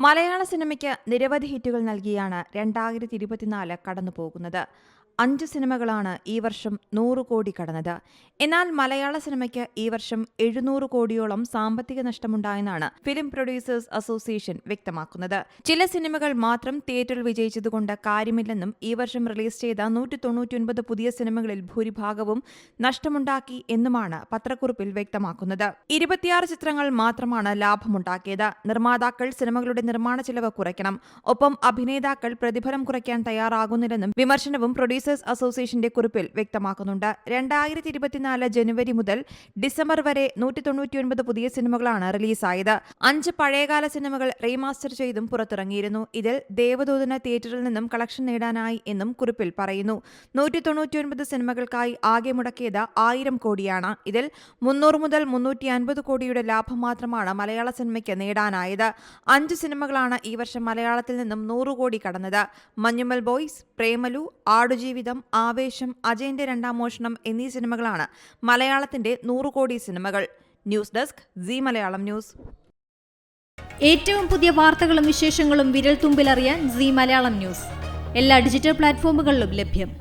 മലയാള സിനിമയ്ക്ക് നിരവധി ഹിറ്റുകൾ നൽകിയാണ് 2024 കടന്നുപോകുന്നത്. 5 സിനിമകളാണ് ഈ വർഷം 100 കോടി കടന്നത്. എന്നാൽ മലയാള സിനിമയ്ക്ക് ഈ വർഷം 700 കോടിയോളം സാമ്പത്തിക നഷ്ടമുണ്ടായെന്നാണ് ഫിലിം പ്രൊഡ്യൂസേഴ്സ് അസോസിയേഷൻ വ്യക്തമാക്കുന്നത്. ചില സിനിമകൾ മാത്രം തിയേറ്ററിൽ വിജയിച്ചതുകൊണ്ട് കാര്യമില്ലെന്നും ഈ വർഷം റിലീസ് ചെയ്ത 199 പുതിയ സിനിമകളിൽ ഭൂരിഭാഗവും നഷ്ടമുണ്ടാക്കി എന്നുമാണ് പത്രക്കുറിപ്പിൽ വ്യക്തമാക്കുന്നത്. 26 ചിത്രങ്ങൾ മാത്രമാണ് ലാഭമുണ്ടാക്കിയത്. നിർമ്മാതാക്കൾ സിനിമകളുടെ നിർമ്മാണ ചെലവ് കുറയ്ക്കണം, ഒപ്പം അഭിനേതാക്കൾ പ്രതിഫലം കുറയ്ക്കാൻ തയ്യാറാകുന്നില്ലെന്നും വിമർശനവും പ്രൊഡ്യൂസേഴ്സ് അസോസിയേഷന്റെ കുറിപ്പിൽ വ്യക്തമാക്കുന്നുണ്ട്. 2024 ജനുവരി മുതൽ ഡിസംബർ വരെ 199 പുതിയ സിനിമകളാണ് റിലീസായത്. 5 പഴയകാല സിനിമകൾ റീമാസ്റ്റർ ചെയ്തും പുറത്തിറങ്ങിയിരുന്നു. ഇതിൽ ദേവദൂതന് തിയേറ്ററിൽ നിന്നും കളക്ഷൻ നേടാനായി എന്നും കുറിപ്പിൽ പറയുന്നു. 199 സിനിമകൾക്കായി ആകെ മുടക്കിയത് 1000 കോടിയാണ്. ഇതിൽ 300 മുതൽ 350 കോടിയുടെ ലാഭം മാത്രമാണ് മലയാള സിനിമയ്ക്ക് നേടാനായത്. 5 സിനിമകളാണ് ഈ വർഷം മലയാളത്തിൽ നിന്നും 100 കോടി കടന്നത്. മഞ്ഞുമൽ ബോയ്സ്, പ്രേമലു, ആടുജീവിതം, ആവേശം, അജയന്റെ രണ്ടാം മോഷണം എന്നീ സിനിമകളാണ് മലയാളത്തിന്റെ 100 കോടി സിനിമകൾ. News desk, Zee Malayalam news. ഏറ്റവും പുതിയ വാർത്തകളും വിശേഷങ്ങളും വിരൽ തുമ്പിലറിയാൻ സീ മലയാളം ന്യൂസ് എല്ലാ ഡിജിറ്റൽ പ്ലാറ്റ്ഫോമുകളിലും ലഭ്യം.